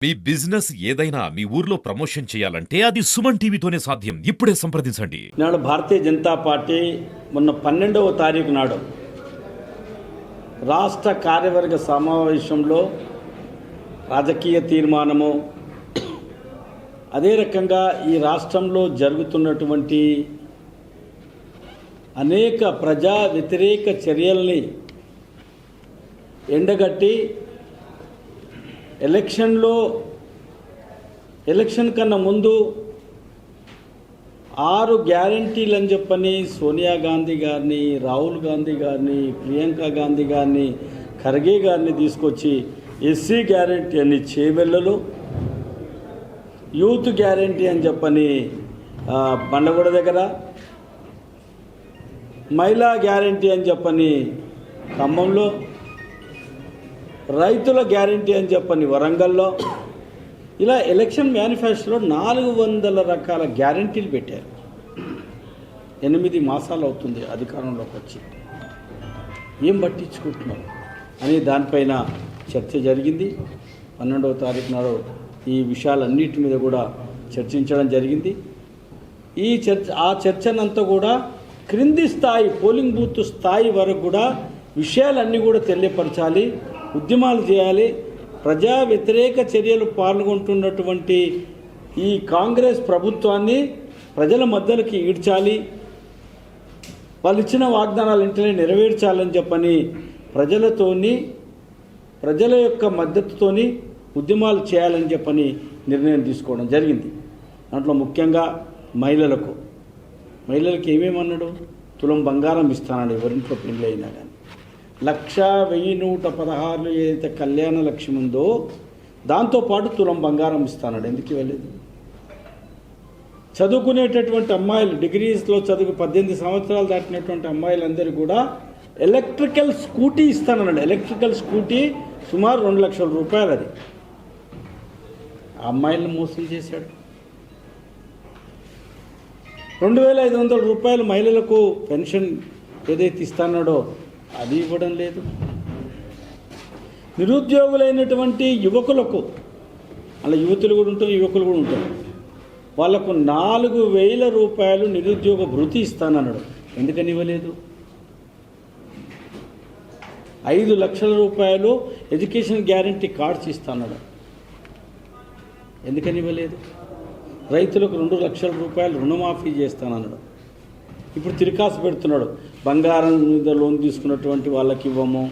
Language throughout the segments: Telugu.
మీ బిజినెస్ ఏదైనా మీ ఊర్లో ప్రమోషన్ చేయాలంటే అది సుమన్ టీవీతోనే సాధ్యం. ఇప్పుడే సంప్రదించండి. నాడు భారతీయ జనతా పార్టీ మొన్న 12వ తారీఖు నాడు రాష్ట్ర కార్యవర్గ సమావేశంలో రాజకీయ తీర్మానము, అదే రకంగా ఈ రాష్ట్రంలో జరుగుతున్నటువంటి అనేక ప్రజా వ్యతిరేక చర్యల్ని ఎండగట్టి ఎలక్షన్ కన్నా ముందు 6 గ్యారంటీలు అని చెప్పని సోనియా గాంధీ గారిని, రాహుల్ గాంధీ గారిని, ప్రియాంక గాంధీ గారిని, ఖర్గే గారిని తీసుకొచ్చి ఎస్సీ గ్యారంటీ అని చేవెళ్ళలో, యూత్ గ్యారంటీ అని చెప్పని బండగూడ దగ్గర, మహిళా గ్యారంటీ అని చెప్పని ఖమ్మంలో, రైతుల గ్యారంటీ అని చెప్పని వరంగల్లో, ఇలా ఎలక్షన్ మేనిఫెస్టోలో 400 రకాల గ్యారంటీలు పెట్టారు. 8 మాసాలు అవుతుంది అధికారంలోకి వచ్చి. ఏం పట్టించుకుంటున్నారు అని దానిపైన చర్చ జరిగింది. 12వ తారీఖు నాడు ఈ విషయాలన్నిటి మీద కూడా చర్చించడం జరిగింది. ఆ చర్చనంతా కూడా క్రింది స్థాయి, పోలింగ్ బూత్ స్థాయి వరకు కూడా విషయాలన్నీ కూడా తెలియపరచాలి, ఉద్యమాలు చేయాలి. ప్రజా వ్యతిరేక చర్యలు పాల్గొంటున్నటువంటి ఈ కాంగ్రెస్ ప్రభుత్వాన్ని ప్రజల మధ్యలోకి ఈడ్చాలి, వాళ్ళు ఇచ్చిన వాగ్దానాలు వెంటనే నెరవేర్చాలని చెప్పని ప్రజల యొక్క మద్దతుతోని ఉద్యమాలు చేయాలని చెప్పని నిర్ణయం తీసుకోవడం జరిగింది. దాంట్లో ముఖ్యంగా మహిళలకు ఏమేమన్నాడు? తులం బంగారం ఇస్తానని ఎవరింట్లో పెళ్ళి అయినా కానీ, 1,1116 ఏదైతే కళ్యాణ లక్ష్యం ఉందో దాంతోపాటు తులం బంగారం ఇస్తానడు. ఎందుకు ఇవ్వలేదు? చదువుకునేటటువంటి అమ్మాయిలు, డిగ్రీస్లో చదువు 18 సంవత్సరాలు దాటినటువంటి అమ్మాయిలందరూ కూడా ఎలక్ట్రికల్ స్కూటీ ఇస్తానన్నాడు. ఎలక్ట్రికల్ స్కూటీ సుమారు 2 లక్షల రూపాయలు. అది ఆ అమ్మాయిలను మోసం చేశాడు. 2,500 రూపాయలు మహిళలకు పెన్షన్ ఏదైతే ఇస్తానాడో అది ఇవ్వడం లేదు. నిరుద్యోగులైనటువంటి యువకులకు, అలా యువతులు కూడా ఉంటారు, యువకులు కూడా ఉంటారు, వాళ్లకు 4,000 రూపాయలు నిరుద్యోగ భృతి ఇస్తానన్నాడు. ఎందుకని ఇవ్వలేదు? 5 లక్షల రూపాయలు ఎడ్యుకేషన్ గ్యారంటీ కార్డ్స్ ఇస్తానన్నాడు. ఎందుకని ఇవ్వలేదు? రైతులకు 2 లక్షల రూపాయలు రుణమాఫీ చేస్తానన్నాడు. ఇప్పుడు తిరకాసు పెడుతున్నాడు. బంగారం మీద లోన్ తీసుకున్నటువంటి వాళ్ళకి ఇవ్వము,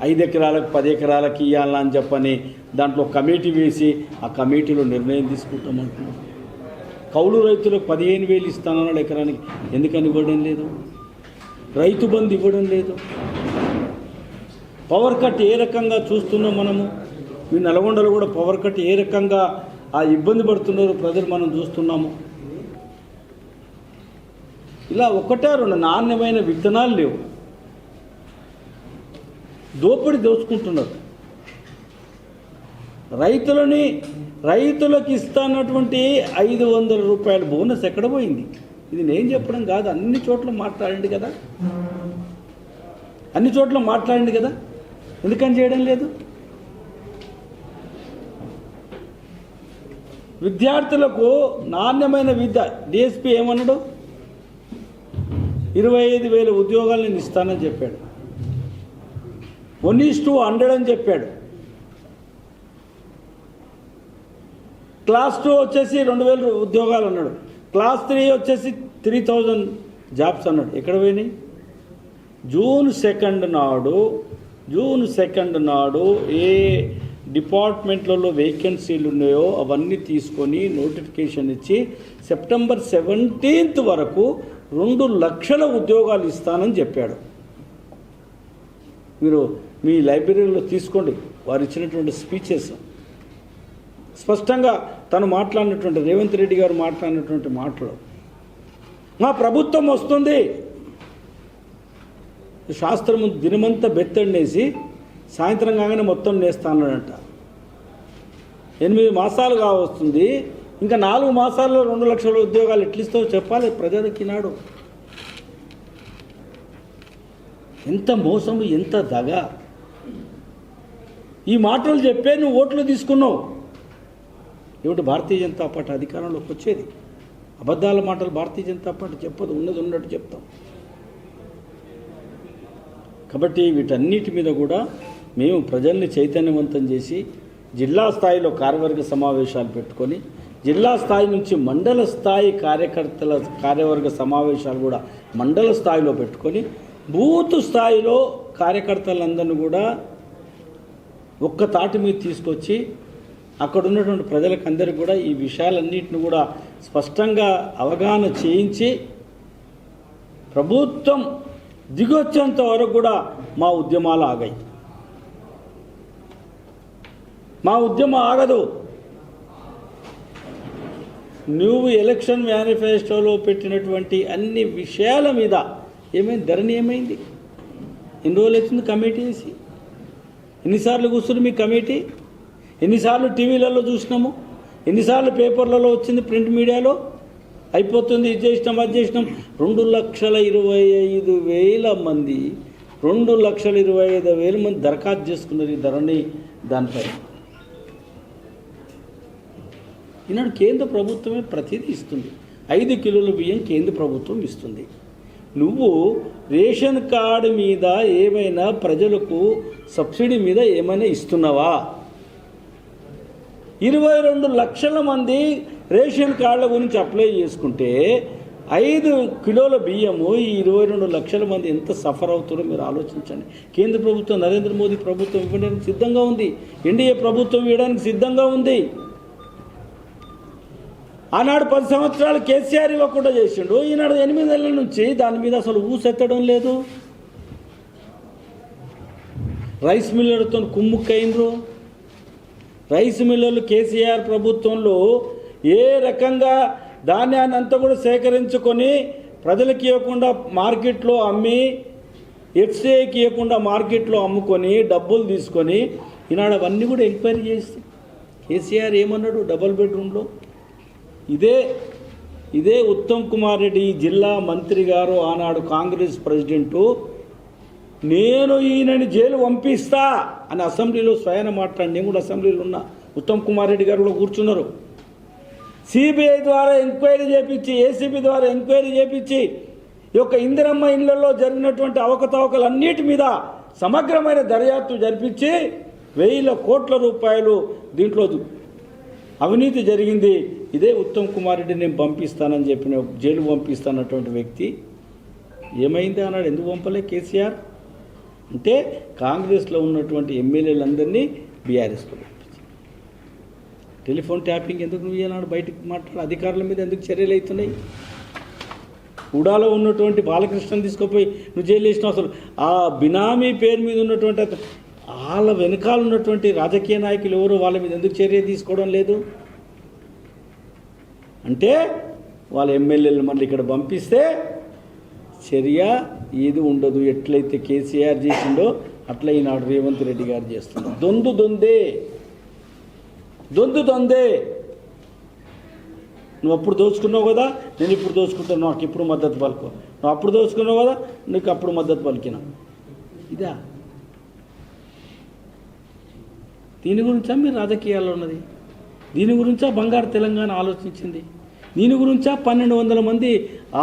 5 ఎకరాలకు 10 ఎకరాలకి ఇవ్వాలని చెప్పని దాంట్లో కమిటీ వేసి ఆ కమిటీలో నిర్ణయం తీసుకుంటామంటున్నాడు. కౌలు రైతులకు 15,000 ఇస్తానన్నాడు ఎకరానికి. ఎందుకని ఇవ్వడం లేదు? రైతు బంధు ఇవ్వడం లేదు. పవర్ కట్ ఏ రకంగా చూస్తున్నాం మనము. మీ నల్గొండలో కూడా పవర్ కట్ ఏ రకంగా ఆ ఇబ్బంది పడుతున్నారు ప్రజలు మనం చూస్తున్నాము. ఇలా 1-2 నాణ్యమైన విత్తనాలు లేవు. దోచుకుంటున్నారు. రైతులకు ఇస్తానటువంటి 500 రూపాయల బోనస్ ఎక్కడ పోయింది? ఇది నేను చెప్పడం కాదు, అన్ని చోట్ల మాట్లాడండి కదా. ఎందుకని చేయడం లేదు? విద్యార్థులకు నాణ్యమైన విద్య, డిఎస్పీ ఏమన్నాడు? 25,000 ఉద్యోగాలు నేను ఇస్తానని చెప్పాడు. 1:100 అని చెప్పాడు. క్లాస్ 2 వచ్చేసి 2,000 ఉద్యోగాలు అన్నాడు. క్లాస్ 3 వచ్చేసి 3,000 జాబ్స్ అన్నాడు. ఎక్కడ పోయినాయి? జూన్ 2 నాడు ఏ డిపార్ట్మెంట్లలో వేకెన్సీలు ఉన్నాయో అవన్నీ తీసుకొని నోటిఫికేషన్ ఇచ్చి సెప్టెంబర్ 17 వరకు 2 లక్షల ఉద్యోగాలు ఇస్తానని చెప్పాడు. మీరు మీ లైబ్రరీలో తీసుకోండి, వారు ఇచ్చినటువంటి స్పీచెస్. స్పష్టంగా తను మాట్లాడినటువంటి, రేవంత్ రెడ్డి గారు మాట్లాడినటువంటి మాటలు, మా ప్రభుత్వం వస్తుంది, శాస్త్రము దినమంతా బెత్తడినేసి సాయంత్రం కాగానే మొత్తం నేస్తానంట. 8 మాసాలు కావస్తుంది, ఇంకా 4 మాసాల్లో 2 లక్షల ఉద్యోగాలు ఎట్లిస్తావో చెప్పాలి ప్రజలకి. నాడు ఎంత మోసము, ఎంత దగ. ఈ మాటలు చెప్పే నువ్వు ఓట్లు తీసుకున్నావు. ఏమిటి భారతీయ జనతా పార్టీ అధికారంలోకి వచ్చేది? అబద్ధాల మాటలు భారతీయ జనతా పార్టీ చెప్పదు, ఉన్నది ఉన్నట్టు చెప్తాం. కాబట్టి వీటన్నిటి మీద కూడా మేము ప్రజల్ని చైతన్యవంతం చేసి జిల్లా స్థాయిలో కార్యవర్గ సమావేశాలు పెట్టుకొని జిల్లా స్థాయి నుంచి మండల స్థాయి కార్యకర్తల కార్యవర్గ సమావేశాలు కూడా మండల స్థాయిలో పెట్టుకొని బూత్ స్థాయిలో కార్యకర్తలందరినీ కూడా ఒక్క తాటి మీద తీసుకొచ్చి అక్కడ ఉన్నటువంటి ప్రజలకు అందరికీ కూడా ఈ విషయాలన్నింటిని కూడా స్పష్టంగా అవగాహన చేయించి ప్రభుత్వం దిగొచ్చేంత వరకు కూడా మా ఉద్యమాలు ఆగాయి. మా ఉద్యమం ఆగదు. నువ్వు ఎలక్షన్ మేనిఫెస్టోలో పెట్టినటువంటి అన్ని విషయాల మీద ఏమైంది? ధరణి ఏమైంది? ఎన్ని రోజులు వచ్చింది కమిటీ వేసి? ఎన్నిసార్లు కూర్చుని మీ కమిటీ? ఎన్నిసార్లు టీవీలలో చూసినాము? ఎన్నిసార్లు పేపర్లలో వచ్చింది, ప్రింట్ మీడియాలో? అయిపోతుంది, ఇది చేసినాం, అది చేసినాం. 2,25,000 మంది 2,25,000 మంది దరఖాస్తు చేసుకున్నారు ఈ ధరణి దానిపై. ఈనాడు కేంద్ర ప్రభుత్వమే ప్రతిదీ ఇస్తుంది. 5 కిలోల బియ్యం కేంద్ర ప్రభుత్వం ఇస్తుంది. నువ్వు రేషన్ కార్డు మీద ఏమైనా ప్రజలకు సబ్సిడీ మీద ఏమైనా ఇస్తున్నావా? 22 లక్షల మంది రేషన్ కార్డుల గురించి అప్లై చేసుకుంటే 5 కిలోల బియ్యము ఈ 22 లక్షల మంది ఎంత సఫర్ అవుతారో మీరు ఆలోచించండి. కేంద్ర ప్రభుత్వం, నరేంద్ర మోదీ ప్రభుత్వం ఇవ్వడానికి సిద్ధంగా ఉంది. ఎన్డీఏ ప్రభుత్వం ఇవ్వడానికి సిద్ధంగా ఉంది. ఆనాడు 10 సంవత్సరాలు కేసీఆర్ ఇవ్వకుండా చేసిండు. ఈనాడు 8 నెలల నుంచి దాని మీద అసలు ఊసెత్తడం లేదు. రైస్ మిల్లర్తో కుమ్ముక్కైనరు. రైస్ మిల్లర్లు కేసీఆర్ ప్రభుత్వంలో ఏ రకంగా ధాన్యాన్ని అంతా కూడా సేకరించుకొని ప్రజలకు ఇవ్వకుండా మార్కెట్లో అమ్మి, ఎఫ్సీఐకి ఇవ్వకుండా మార్కెట్లో అమ్ముకొని డబ్బులు తీసుకొని ఈనాడు అవన్నీ కూడా ఎంక్వైరీ చేసి కేసీఆర్ ఏమన్నాడు? డబుల్ బెడ్రూమ్లో ఇదే ఉత్తమ్ కుమార్ రెడ్డి జిల్లా మంత్రి గారు, ఆనాడు కాంగ్రెస్ ప్రెసిడెంటు, నేను ఈయనని జైలు పంపిస్తా అని అసెంబ్లీలో స్వయాన మాట్లాడి, నేను కూడా అసెంబ్లీలో ఉన్నా, ఉత్తమ్ కుమార్ రెడ్డి గారు కూడా కూర్చున్నారు. సిబిఐ ద్వారా ఎంక్వైరీ చేపించి, ఏసీబీ ద్వారా ఎంక్వైరీ చేపించి ఈ యొక్క ఇందిరమ్మ ఇళ్లలో జరిగినటువంటి అవకతవకలన్నిటి మీద సమగ్రమైన దర్యాప్తు జరిపించి 1,000 కోట్ల రూపాయలు దీంట్లో అవినీతి జరిగింది. ఇదే ఉత్తమ్ కుమార్ రెడ్డి నేను పంపిస్తానని చెప్పిన, జైలు పంపిస్తానటువంటి వ్యక్తి ఏమైంది అన్నాడు? ఎందుకు పంపలే కేసీఆర్? అంటే కాంగ్రెస్లో ఉన్నటువంటి ఎమ్మెల్యేలందరినీ బీఆర్ఎస్లో పంపించి టెలిఫోన్ ట్యాపింగ్ ఎందుకు నువ్వు ఈనాడు బయటకు మాట్లాడు? అధికారుల మీద ఎందుకు చర్యలు అవుతున్నాయి? ఉడాలో ఉన్నటువంటి బాలకృష్ణని తీసుకుపోయి నువ్వు జైలు వేసినావు. అసలు ఆ బినామీ పేరు మీద ఉన్నటువంటి వాళ్ళ వెనకాల ఉన్నటువంటి రాజకీయ నాయకులు ఎవరు, వాళ్ళ మీద ఎందుకు చర్య తీసుకోవడం లేదు? అంటే వాళ్ళ ఎమ్మెల్యేలు మళ్ళీ ఇక్కడ పంపిస్తే చర్య ఏది ఉండదు. ఎట్లయితే కేసీఆర్ చేసిండో అట్లా ఈనాడు రేవంత్ రెడ్డి గారు చేస్తున్నారు. దొందే. నువ్వు అప్పుడు దోచుకున్నావు కదా, నేను ఇప్పుడు దోచుకుంటాను, నాకు ఇప్పుడు మద్దతు పలుకు. నువ్వు అప్పుడు దోచుకున్నావు కదా, నీకు అప్పుడు మద్దతు పలికినా. ఇదా? దీని గురించా మీరు రాజకీయాల్లో ఉన్నది? దీని గురించా బంగారు తెలంగాణ ఆలోచించింది? దీని గురించా 1,200 మంది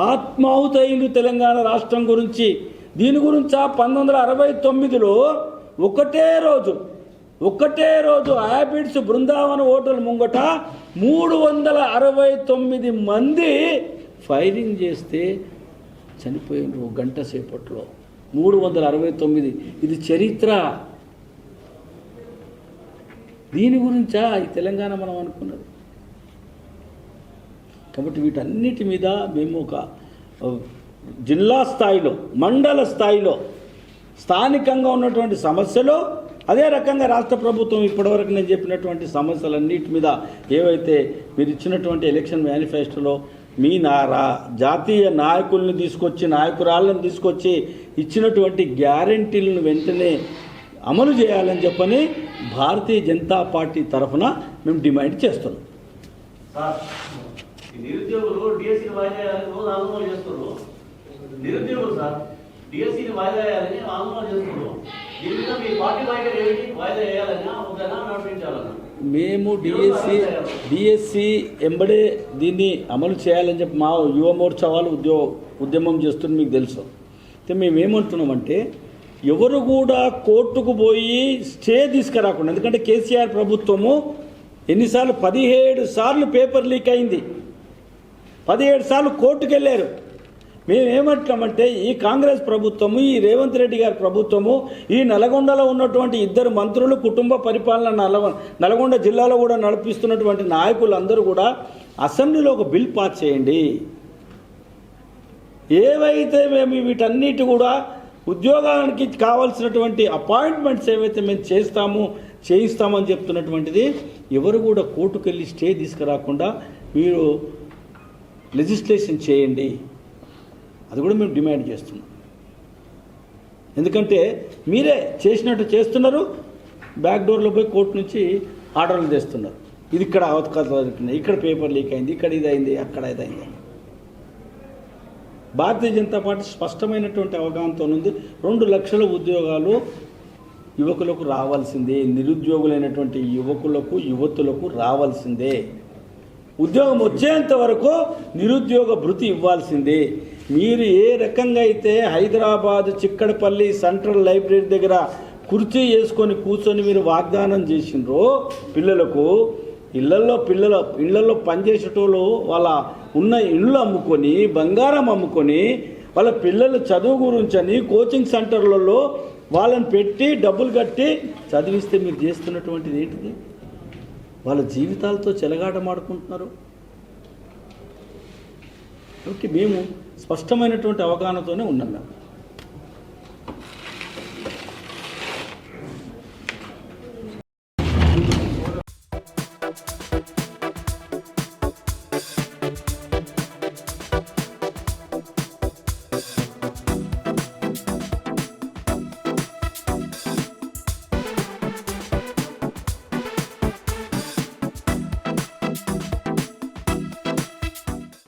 ఆత్మాహుతైలు తెలంగాణ రాష్ట్రం గురించి? దీని గురించా 1969లో ఒకటే రోజు హ్యాబిట్స్ బృందావన హోటల్ ముంగట 369 మంది ఫైరింగ్ చేస్తే చనిపోయినారు 1 గంట సేపట్లో. 369. ఇది చరిత్ర. దీని గురించా ఈ తెలంగాణ మనం అనుకున్నది? కాబట్టి వీటన్నిటి మీద మేము ఒక జిల్లా స్థాయిలో, మండల స్థాయిలో స్థానికంగా ఉన్నటువంటి సమస్యలు, అదే రకంగా రాష్ట్ర ప్రభుత్వం ఇప్పటివరకు నేను చెప్పినటువంటి సమస్యలన్నిటి మీద ఏవైతే మీరు ఇచ్చినటువంటి ఎలక్షన్ మేనిఫెస్టోలో మీ జాతీయ నాయకుల్ని తీసుకొచ్చి, నాయకురాళ్ళని తీసుకొచ్చి ఇచ్చినటువంటి గ్యారంటీలను వెంటనే అమలు చేయాలని చెప్పని భారతీయ జనతా పార్టీ తరఫున మేము డిమాండ్ చేస్తున్నాం. నిరుద్యోగులు డిఎస్సీని వాయిదా వేయాలని రోజు ఆందోళన చేస్తున్నారు. నిరుద్యోగులు సార్ డిఎస్సీని వాయిదా వేయాలని ఆందోళన చేస్తున్నారు. దీని మీద మీ పార్టీ నాయకులు ఏంటి? వాయిదా వేయాలన్నా వద్దన్నా నడిపించాలన్నా? మేము డిఎస్సి ఎంబడే దీన్ని అమలు చేయాలని చెప్పి మా యువ మోర్చా వాళ్ళు ఉద్యమం చేస్తుంది మీకు తెలుసు. అయితే మేమేమంటున్నామంటే ఎవరు కూడా కోర్టుకు పోయి స్టే తీసుకురాకుండా, ఎందుకంటే కేసీఆర్ ప్రభుత్వము ఎన్నిసార్లు 17 సార్లు పేపర్ లీక్ అయింది, 17 సార్లు కోర్టుకు వెళ్ళారు. మేమేమంటున్నామంటే ఈ కాంగ్రెస్ ప్రభుత్వము, ఈ రేవంత్ రెడ్డి గారి ప్రభుత్వము, ఈ నల్గొండలో ఉన్నటువంటి 2 మంత్రులు, కుటుంబ పరిపాలన నల్గొండ జిల్లాలో కూడా నడిపిస్తున్నటువంటి నాయకులందరూ కూడా అసెంబ్లీలో ఒక బిల్ పాస్ చేయండి. ఏవైతే మేము వీటన్నిటి కూడా ఉద్యోగానికి కావాల్సినటువంటి అపాయింట్మెంట్స్ ఏవైతే మేము చేయిస్తామని చెప్తున్నటువంటిది ఎవరు కూడా కోర్టుకు వెళ్ళి స్టే తీసుకురాకుండా మీరు లెజిస్లేషన్ చేయండి, అది కూడా మేము డిమాండ్ చేస్తున్నాం. ఎందుకంటే మీరే చేసినట్టు చేస్తున్నారు, బ్యాక్ డోర్లో పోయి కోర్టు నుంచి ఆర్డర్లు తెస్తున్నారు. ఇది ఇక్కడ అవకాశాలు దొరికినాయి, ఇక్కడ పేపర్ లీక్ అయింది, ఇక్కడ ఇది అయింది, అక్కడ ఇది అయింది. భారతీయ జనతా పార్టీ స్పష్టమైనటువంటి అవగాహనతో ఉంది. 2 లక్షల ఉద్యోగాలు యువకులకు రావాల్సిందే, నిరుద్యోగులైనటువంటి యువతులకు రావాల్సిందే. ఉద్యోగం వచ్చేంత వరకు నిరుద్యోగ భృతి ఇవ్వాల్సిందే. మీరు ఏ రకంగా అయితే హైదరాబాద్ చిక్కడపల్లి సెంట్రల్ లైబ్రరీ దగ్గర కుర్చీ వేసుకొని కూర్చొని మీరు వాగ్దానం చేసినారో పిల్లలకు, ఇళ్లలో పనిచేసేటోళ్ళు వాళ్ళ ఉన్న ఇళ్ళు అమ్ముకొని, బంగారం అమ్ముకొని, వాళ్ళ పిల్లల చదువు గురించని కోచింగ్ సెంటర్లలో వాళ్ళని పెట్టి డబ్బులు కట్టి చదివిస్తే మీరు చేస్తున్నటువంటిది ఏంటిది? వాళ్ళ జీవితాలతో చెలగాటమాడుకుంటున్నారు. కాబట్టి మేము స్పష్టమైనటువంటి అవగాహనతోనే ఉన్నాం.